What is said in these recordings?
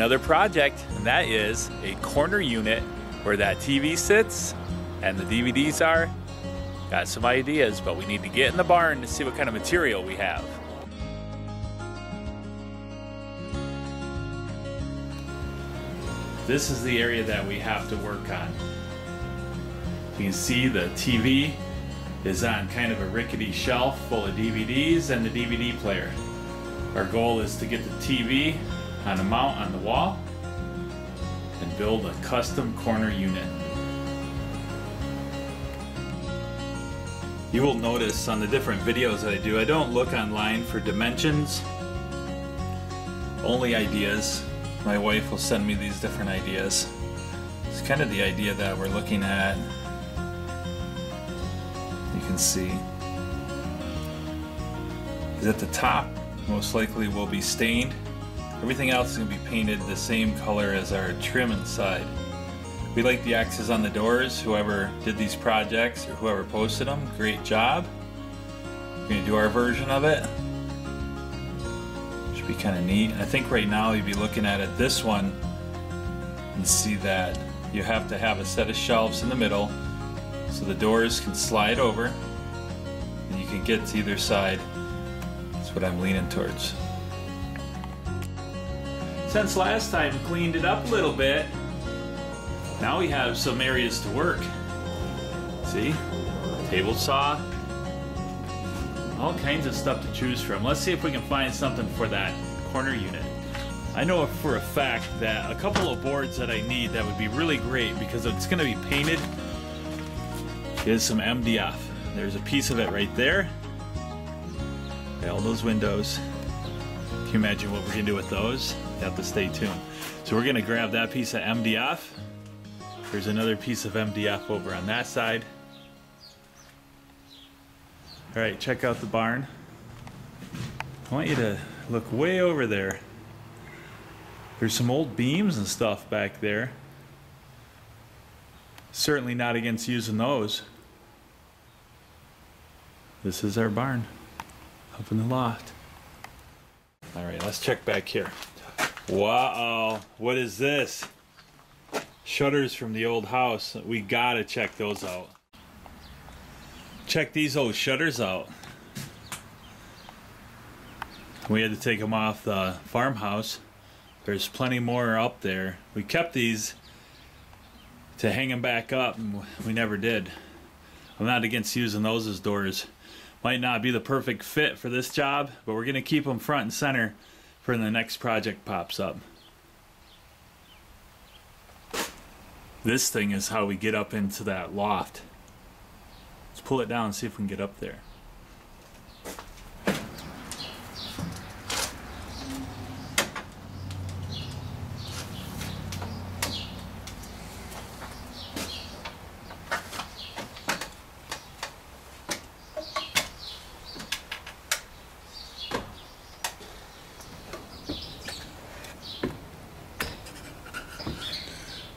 another project, and that is a corner unit where that TV sits and the DVDs are. Got some ideas, but we need to get in the barn to see what kind of material we have. This is the area that we have to work on. You can see the TV is on kind of a rickety shelf full of DVDs and the DVD player. Our goal is to get the TV on a mount on the wall and build a custom corner unit. You will notice on the different videos that I do, I don't look online for dimensions, only ideas. My wife will send me these different ideas. It's kind of the idea that we're looking at. You can see is at the top most likely will be stained. Everything else is going to be painted the same color as our trim inside. We like the X's on the doors. Whoever did these projects or whoever posted them, great job. We're going to do our version of it. Should be kind of neat. I think right now you'd be looking at it this one and see that you have to have a set of shelves in the middle so the doors can slide over and you can get to either side. That's what I'm leaning towards. Since last time we cleaned it up a little bit, now we have some areas to work. See? Table saw. All kinds of stuff to choose from. Let's see if we can find something for that corner unit. I know for a fact that a couple of boards that I need that would be really great because it's going to be painted is some MDF. There's a piece of it right there. Okay, all those windows. Can you imagine what we're going to do with those? You have to stay tuned. So we're going to grab that piece of MDF. There's another piece of MDF over on that side. Alright, check out the barn. I want you to look way over there. There's some old beams and stuff back there. Certainly not against using those. This is our barn up in the loft. Alright, let's check back here. Wow, what is this? Shutters from the old house. We gotta check those out. Check these old shutters out. We had to take them off the farmhouse. There's plenty more up there. We kept these to hang them back up, and we never did. I'm not against using those as doors. Might not be the perfect fit for this job, but we're gonna keep them front and center for when the next project pops up. This thing is how we get up into that loft. Let's pull it down and see if we can get up there.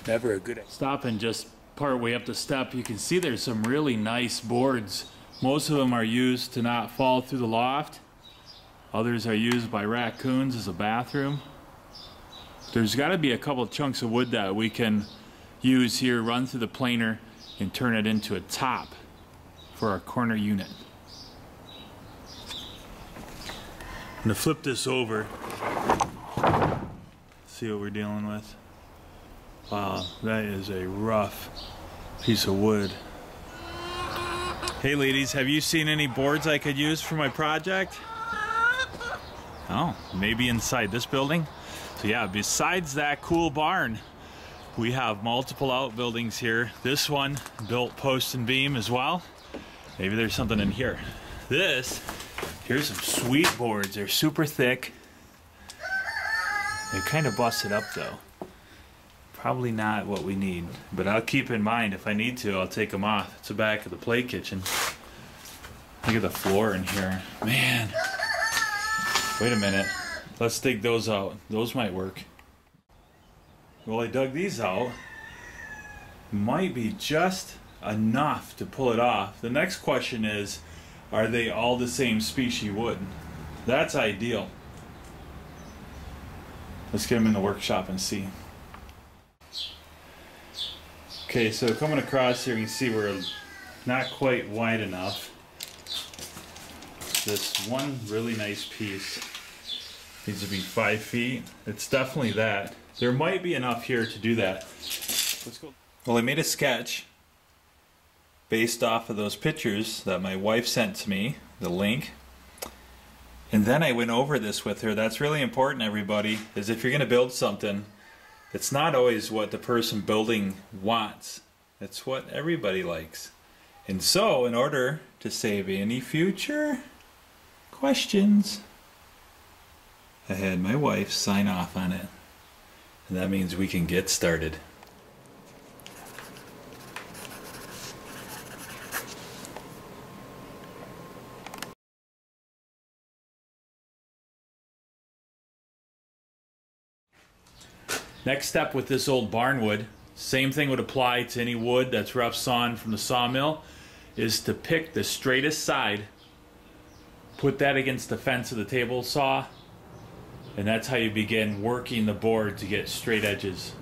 Never a good. Stop and just part way up the step. You can see there's some really nice boards. Most of them are used to not fall through the loft. Others are used by raccoons as a bathroom. There's got to be a couple of chunks of wood that we can use here, run through the planer, and turn it into a top for our corner unit. I'm going to flip this over. See what we're dealing with. Wow, that is a rough piece of wood. Hey ladies, have you seen any boards I could use for my project? Oh, maybe inside this building? So yeah, besides that cool barn, we have multiple outbuildings here. This one built post and beam as well. Maybe there's something in here. Here's some sweet boards. They're super thick. They're kind of busted up though. Probably not what we need, but I'll keep in mind if I need to, I'll take them off. It's the back of the play kitchen. Look at the floor in here. Man. Wait a minute. Let's dig those out. Those might work. Well, I dug these out. Might be just enough to pull it off. The next question is, are they all the same species wood? That's ideal. Let's get them in the workshop and see. Okay, so coming across here, you can see we're not quite wide enough. This one really nice piece needs to be 5 feet. It's definitely that. There might be enough here to do that. Let's go. Well, I made a sketch based off of those pictures that my wife sent to me, the link. And then I went over this with her. That's really important, everybody, is if you're going to build something, it's not always what the person building wants. It's what everybody likes. And so, in order to save any future questions, I had my wife sign off on it. And that means we can get started. Next step with this old barn wood, same thing would apply to any wood that's rough sawn from the sawmill, is to pick the straightest side, put that against the fence of the table saw, and that's how you begin working the board to get straight edges.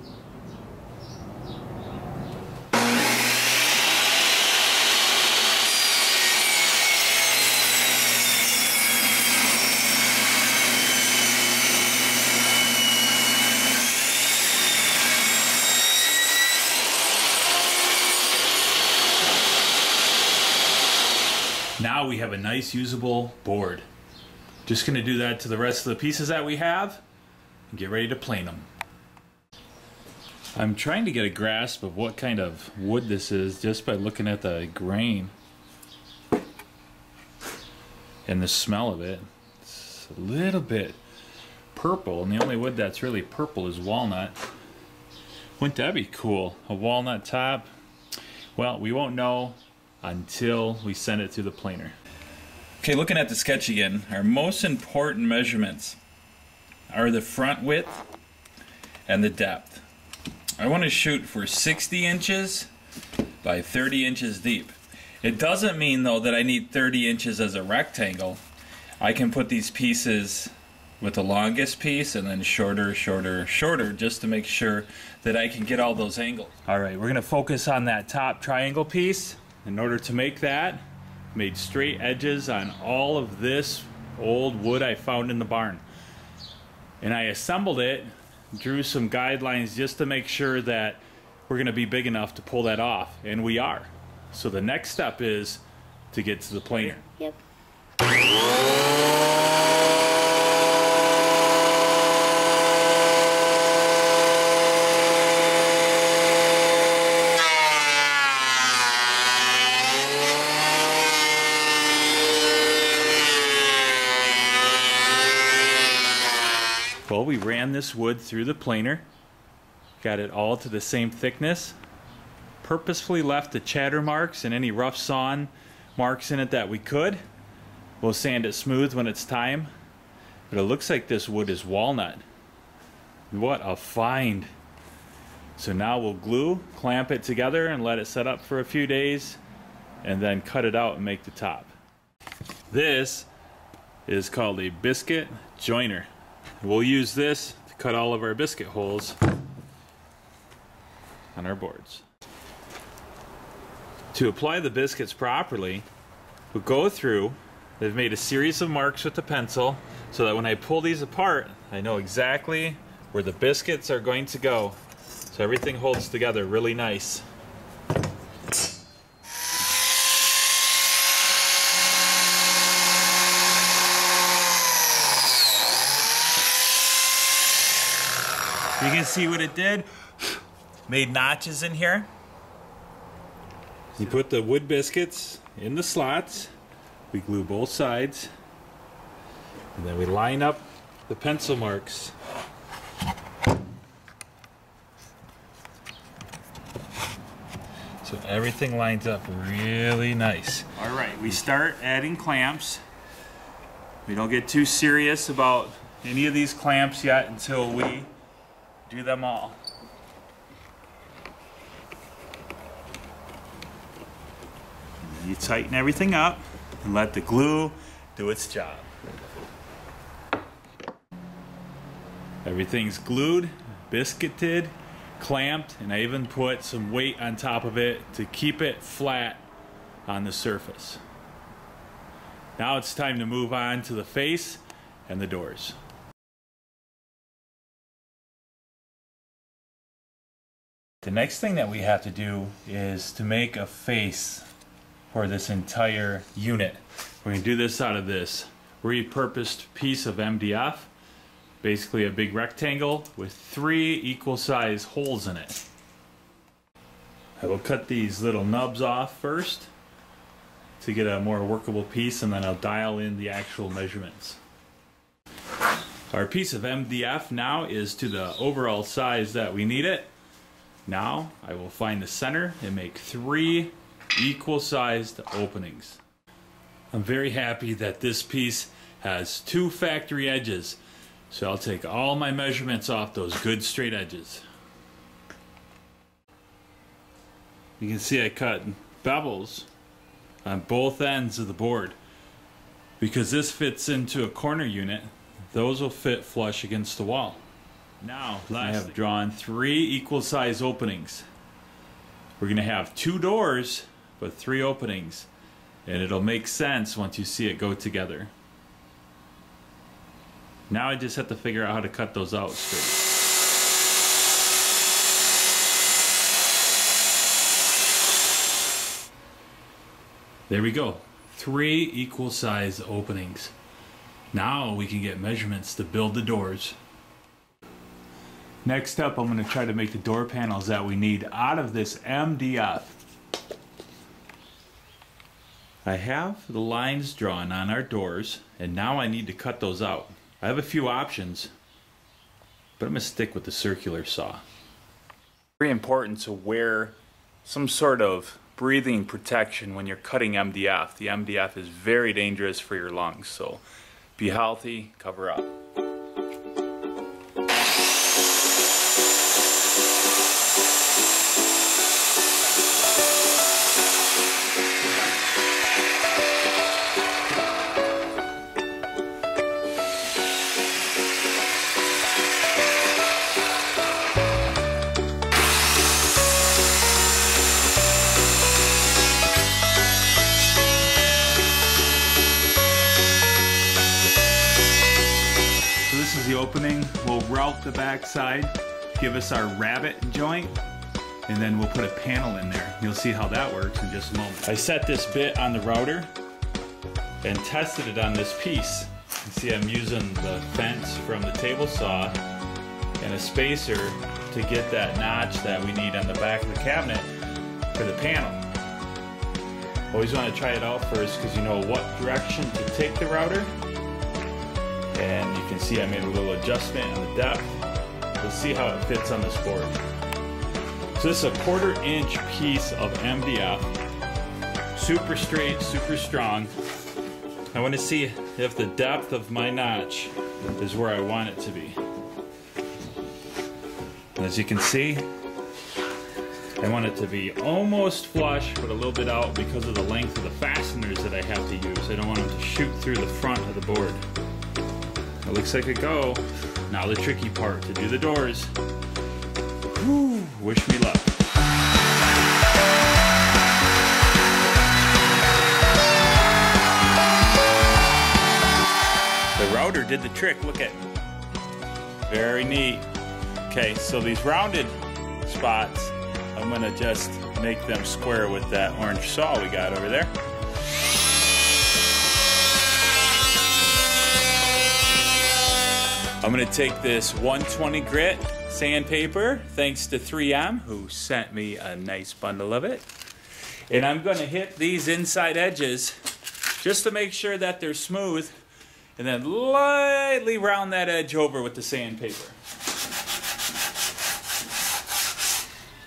Now we have a nice usable board. Just going to do that to the rest of the pieces that we have and get ready to plane them. I'm trying to get a grasp of what kind of wood this is just by looking at the grain and the smell of it. It's a little bit purple, and the only wood that's really purple is walnut. Wouldn't that be cool? A walnut top? Well, we won't know until we send it to the planer. Okay, looking at the sketch again, our most important measurements are the front width and the depth. I want to shoot for 60 inches by 30 inches deep. It doesn't mean though that I need 30 inches as a rectangle. I can put these pieces with the longest piece and then shorter, shorter, shorter, just to make sure that I can get all those angles. Alright, we're going to focus on that top triangle piece. In order to make that, made straight edges on all of this old wood I found in the barn. And I assembled it, drew some guidelines just to make sure that we're going to be big enough to pull that off. And we are. So the next step is to get to the planer. Yep. Well, we ran this wood through the planer, got it all to the same thickness, purposefully left the chatter marks and any rough sawn marks in it that we could. We'll sand it smooth when it's time, but it looks like this wood is walnut. What a find. So now we'll glue, clamp it together and let it set up for a few days, and then cut it out and make the top. This is called a biscuit joiner. We'll use this to cut all of our biscuit holes on our boards. To apply the biscuits properly, we'll go through. They've made a series of marks with the pencil so that when I pull these apart, I know exactly where the biscuits are going to go. So everything holds together really nice. You can see what it did. Made notches in here. You put the wood biscuits in the slots. We glue both sides. And then we line up the pencil marks. So everything lines up really nice. All right, we start adding clamps. We don't get too serious about any of these clamps yet until we do them all. You tighten everything up and let the glue do its job. Everything's glued, biscuited, clamped, and I even put some weight on top of it to keep it flat on the surface. Now it's time to move on to the face and the doors. The next thing that we have to do is to make a face for this entire unit. We're going to do this out of this repurposed piece of MDF, basically a big rectangle with 3 equal size holes in it. I will cut these little nubs off first to get a more workable piece, and then I'll dial in the actual measurements. Our piece of MDF now is to the overall size that we need it. Now I will find the center and make 3 equal sized openings. I'm very happy that this piece has 2 factory edges, so I'll take all my measurements off those good straight edges. You can see I cut bevels on both ends of the board. Because this fits into a corner unit, those will fit flush against the wall. Now, I have drawn 3 equal size openings. We're going to have 2 doors, but 3 openings. And it'll make sense once you see it go together. Now I just have to figure out how to cut those out straight. There we go. 3 equal size openings. Now we can get measurements to build the doors. Next up, I'm going to try to make the door panels that we need out of this MDF. I have the lines drawn on our doors, and now I need to cut those out. I have a few options, but I'm going to stick with the circular saw. Very important to wear some sort of breathing protection when you're cutting MDF. The MDF is very dangerous for your lungs, so be healthy, cover up. The opening, we'll route the back side, give us our rabbet joint, and then we'll put a panel in there. You'll see how that works in just a moment. I set this bit on the router and tested it on this piece. You see I'm using the fence from the table saw and a spacer to get that notch that we need on the back of the cabinet for the panel. Always want to try it out first because you know what direction to take the router. And you can see I made a little adjustment on the depth. We'll see how it fits on this board. So this is a 1/4 inch piece of MDF. Super straight, super strong. I want to see if the depth of my notch is where I want it to be. And as you can see, I want it to be almost flush, but a little bit out because of the length of the fasteners that I have to use. I don't want them to shoot through the front of the board. It looks like a go. Now the tricky part, to do the doors. Whew, wish me luck. The router did the trick, look at it. Very neat. Okay, so these rounded spots, I'm gonna just make them square with that orange saw we got over there. I'm going to take this 120 grit sandpaper, thanks to 3M, who sent me a nice bundle of it. And I'm going to hit these inside edges just to make sure that they're smooth, and then lightly round that edge over with the sandpaper.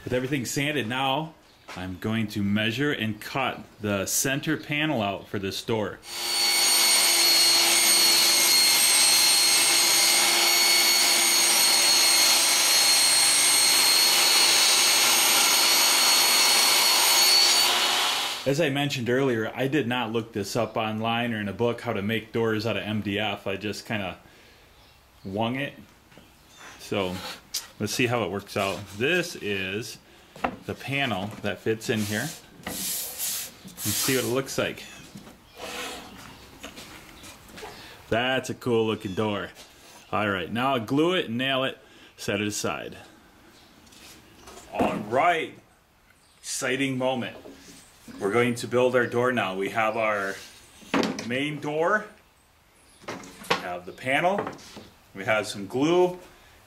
With everything sanded now, I'm going to measure and cut the center panel out for this door. As I mentioned earlier, I did not look this up online or in a book how to make doors out of MDF. I just kind of wung it. So let's see how it works out. This is the panel that fits in here. Let's see what it looks like. That's a cool looking door. All right, now I'll glue it and nail it, set it aside. All right, exciting moment. We're going to build our door now. We have our main door, we have the panel, we have some glue,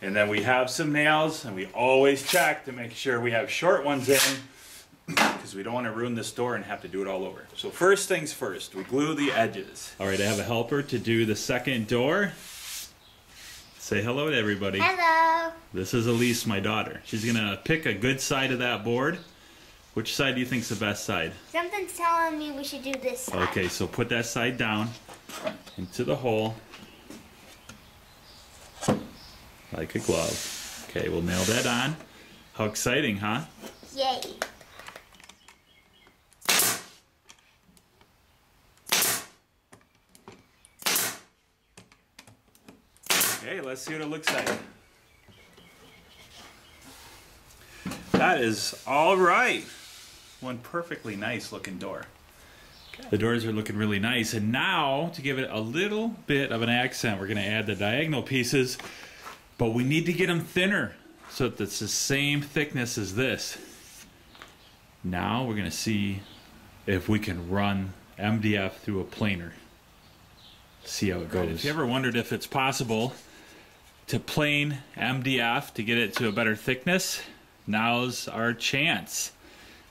and then we have some nails, and we always check to make sure we have short ones in because we don't want to ruin this door and have to do it all over. So first things first, we glue the edges. All right, I have a helper to do the second door. Say hello to everybody. Hello. This is Elise, my daughter. She's gonna pick a good side of that board. Which side do you think's the best side? Something's telling me we should do this side. Okay, so put that side down into the hole like a glove. Okay, we'll nail that on. How exciting, huh? Yay. Okay, let's see what it looks like. That is all right. One perfectly nice looking door. Okay. The doors are looking really nice, and now to give it a little bit of an accent, we're going to add the diagonal pieces, but we need to get them thinner so that it's the same thickness as this. Now we're going to see if we can run MDF through a planer. See how it goes. If you ever wondered if it's possible to plane MDF to get it to a better thickness, now's our chance.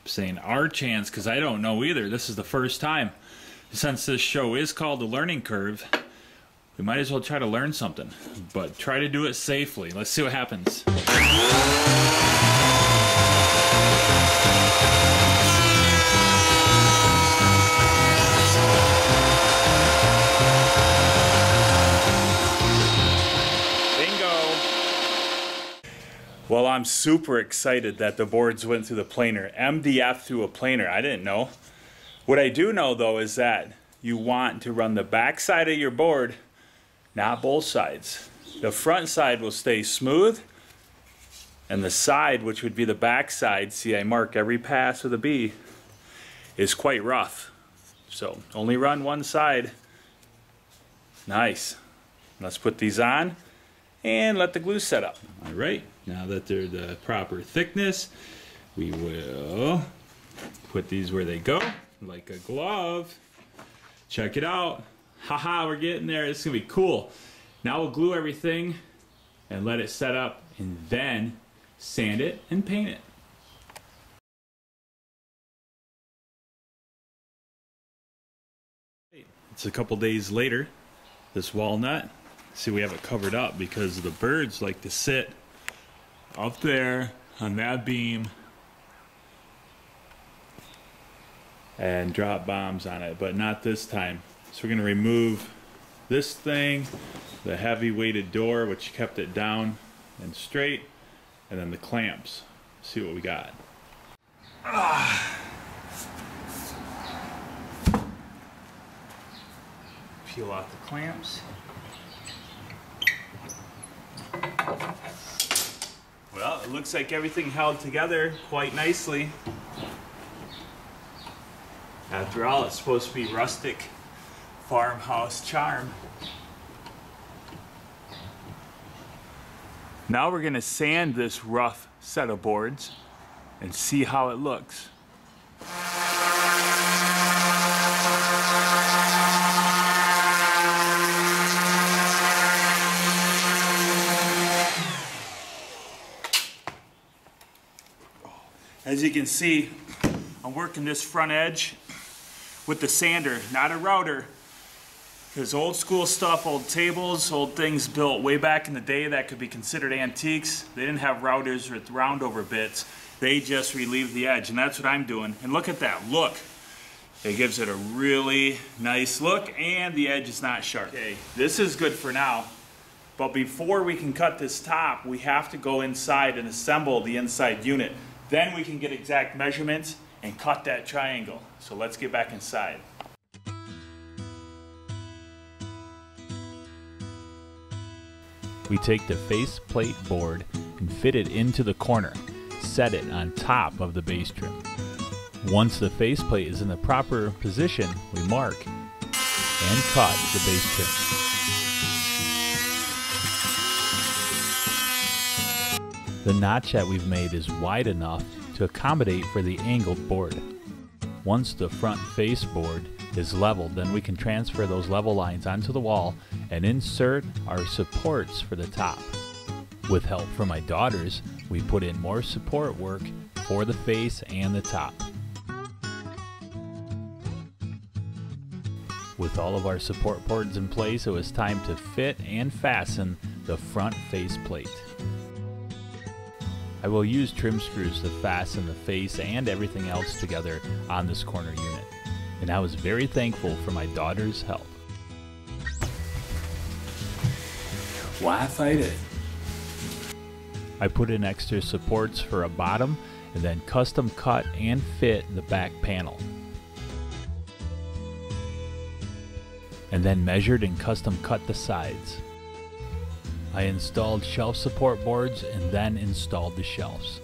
I'm saying our chance because I don't know either. This is the first time. Since this show is called The Learning Curve, we might as well try to learn something, but try to do it safely. Let's see what happens. Well, I'm super excited that the boards went through the planer. MDF through a planer, I didn't know. What I do know though is that you want to run the back side of your board, not both sides. The front side will stay smooth, and the side, which would be the back side, see I mark every pass with a B, is quite rough. So only run one side. Nice. Let's put these on and let the glue set up. All right. Now that they're the proper thickness, we will put these where they go, like a glove. Check it out. Haha, we're getting there. This is gonna be cool. Now we'll glue everything and let it set up, and then sand it and paint it. It's a couple days later. This walnut, see, we have it covered up because the birds like to sit up there on that beam and drop bombs on it, but not this time. So we're going to remove this thing, the heavy weighted door which kept it down and straight, and then the clamps. See what we got. Peel off the clamps. Well, it looks like everything held together quite nicely. After all, it's supposed to be rustic farmhouse charm. Now we're going to sand this rough set of boards and see how it looks. As you can see, I'm working this front edge with the sander, not a router, because old school stuff, old tables, old things built way back in the day that could be considered antiques, they didn't have routers with round over bits. They just relieved the edge, and that's what I'm doing. And look at that, look. It gives it a really nice look, and the edge is not sharp. Okay, this is good for now, but before we can cut this top, we have to go inside and assemble the inside unit. Then we can get exact measurements and cut that triangle. So let's get back inside. We take the face plate board and fit it into the corner. Set it on top of the base trim. Once the faceplate is in the proper position, we mark and cut the base trim. The notch that we've made is wide enough to accommodate for the angled board. Once the front face board is leveled, then we can transfer those level lines onto the wall and insert our supports for the top. With help from my daughters, we put in more support work for the face and the top. With all of our support boards in place, it was time to fit and fasten the front face plate. I will use trim screws to fasten the face and everything else together on this corner unit, and I was very thankful for my daughter's help. Why fight it? I put in extra supports for a bottom and then custom cut and fit the back panel. And then measured and custom cut the sides. I installed shelf support boards and then installed the shelves.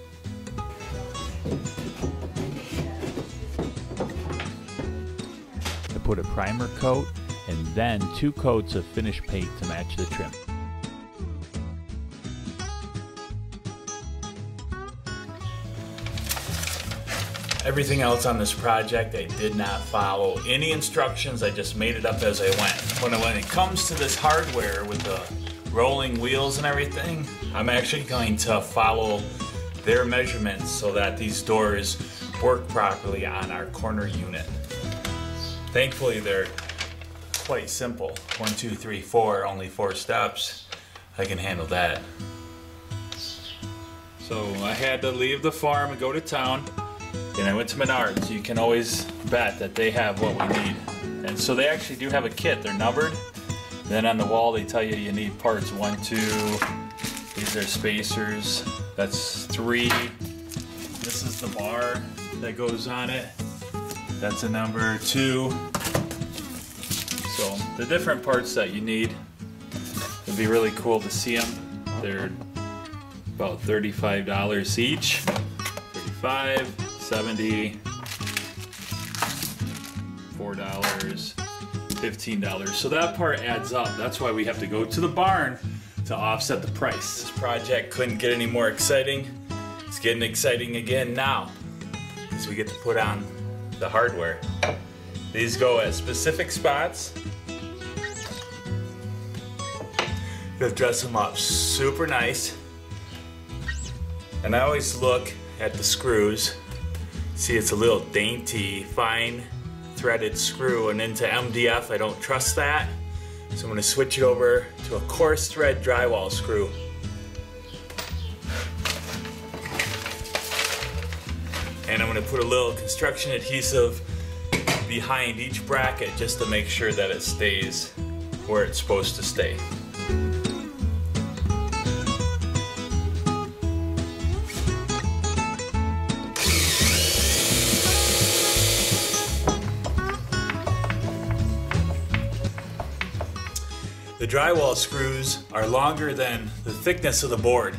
I put a primer coat and then 2 coats of finish paint to match the trim. Everything else on this project, I did not follow any instructions. I just made it up as I went. When it comes to this hardware with the rolling wheels and everything, I'm actually going to follow their measurements so that these doors work properly on our corner unit. Thankfully, they're quite simple. 1, 2, 3, 4, only 4 steps. I can handle that. So I had to leave the farm and go to town. And I went to Menards. You can always bet that they have what we need. And so they actually do have a kit. They're numbered. Then on the wall they tell you need parts 1, 2. These are spacers. That's 3. This is the bar that goes on it. That's a number 2. So the different parts that you need. It'd be really cool to see them. They're about $35 each. 35. 70, $4, $15. So that part adds up. That's why we have to go to the barn to offset the price. This project couldn't get any more exciting. It's getting exciting again now because we get to put on the hardware. These go at specific spots. Gonna dress them up super nice. And I always look at the screws. See, it's a little dainty, fine threaded screw, and into MDF, I don't trust that. So I'm gonna switch it over to a coarse thread drywall screw. And I'm gonna put a little construction adhesive behind each bracket just to make sure that it stays where it's supposed to stay. The drywall screws are longer than the thickness of the board,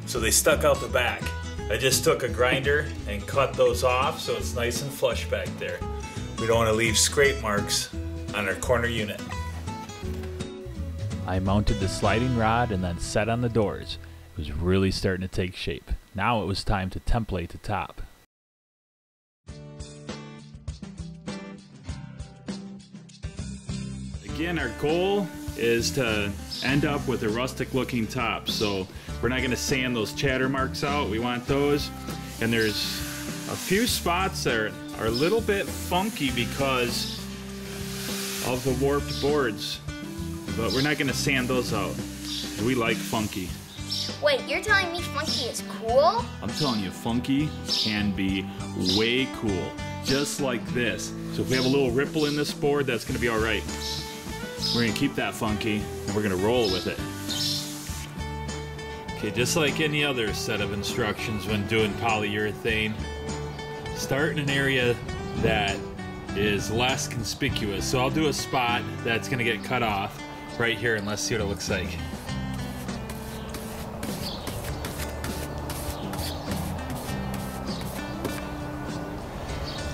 so they stuck out the back. I just took a grinder and cut those off so it's nice and flush back there. We don't want to leave scrape marks on our corner unit. I mounted the sliding rod and then set on the doors. It was really starting to take shape. Now it was time to template the top. Again, our goal is to end up with a rustic looking top. So we're not going to sand those chatter marks out. We want those. And there's a few spots that are a little bit funky because of the warped boards. But we're not going to sand those out. We like funky. Wait, you're telling me funky is cool? I'm telling you, funky can be way cool. Just like this. So if we have a little ripple in this board, that's going to be all right. We're going to keep that funky, and we're going to roll with it. Okay, just like any other set of instructions when doing polyurethane, start in an area that is less conspicuous. So I'll do a spot that's going to get cut off right here, and let's see what it looks like.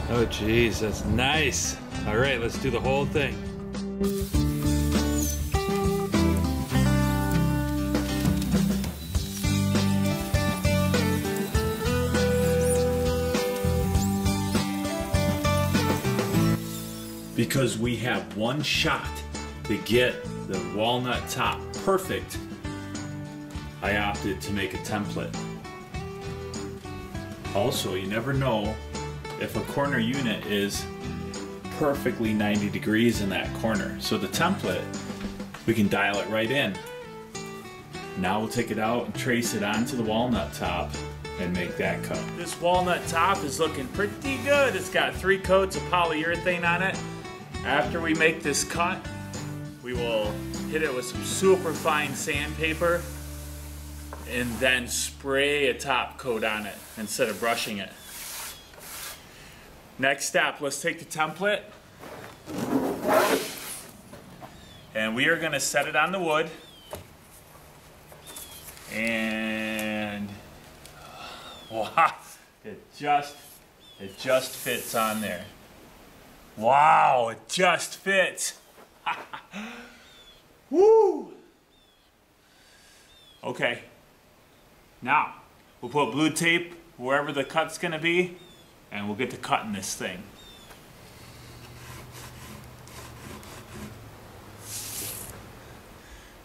Oh geez, that's nice. All right, let's do the whole thing. Because we have one shot to get the walnut top perfect, I opted to make a template. Also, you never know if a corner unit is perfectly 90 degrees in that corner. So the template, we can dial it right in. Now we'll take it out and trace it onto the walnut top and make that cut. This walnut top is looking pretty good. It's got 3 coats of polyurethane on it. After we make this cut, we will hit it with some super fine sandpaper and then spray a top coat on it instead of brushing it. Next step, let's take the template and we are going to set it on the wood, and wow, it just fits on there. Wow, it just fits. Woo! Okay, now we'll put blue tape wherever the cut's gonna be, and we'll get to cutting this thing.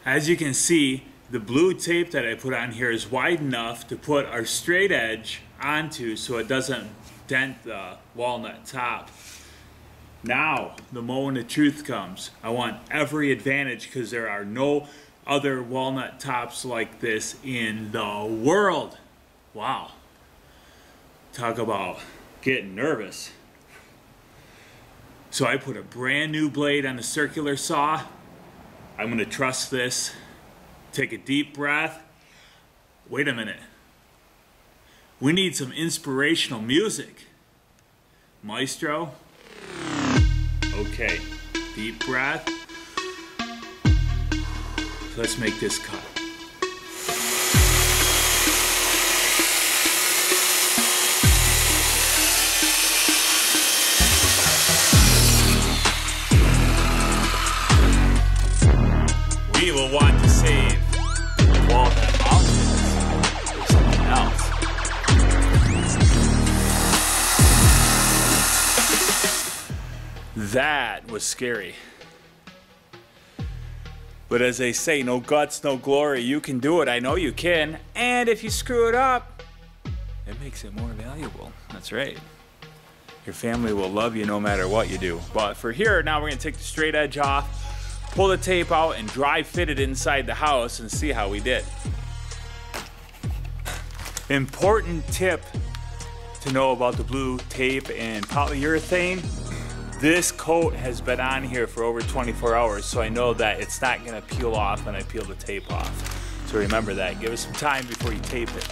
As you can see, the blue tape that I put on here is wide enough to put our straight edge onto so it doesn't dent the walnut top. Now, the moment of truth comes. I want every advantage because there are no other walnut tops like this in the world. Wow. Talk about getting nervous. So I put a brand new blade on the circular saw. I'm gonna trust this. Take a deep breath. Wait a minute. We need some inspirational music. Maestro. Okay, deep breath. Let's make this cut. We will want to save the walnut options for something else. That was scary. But as they say, no guts, no glory. You can do it. I know you can. And if you screw it up, it makes it more valuable. That's right. Your family will love you no matter what you do. But for here, now we're gonna take the straight edge off, pull the tape out, and dry fit it inside the house and see how we did. Important tip to know about the blue tape and polyurethane. This coat has been on here for over 24 hours, so I know that it's not gonna peel off when I peel the tape off. So remember that, give it some time before you tape it.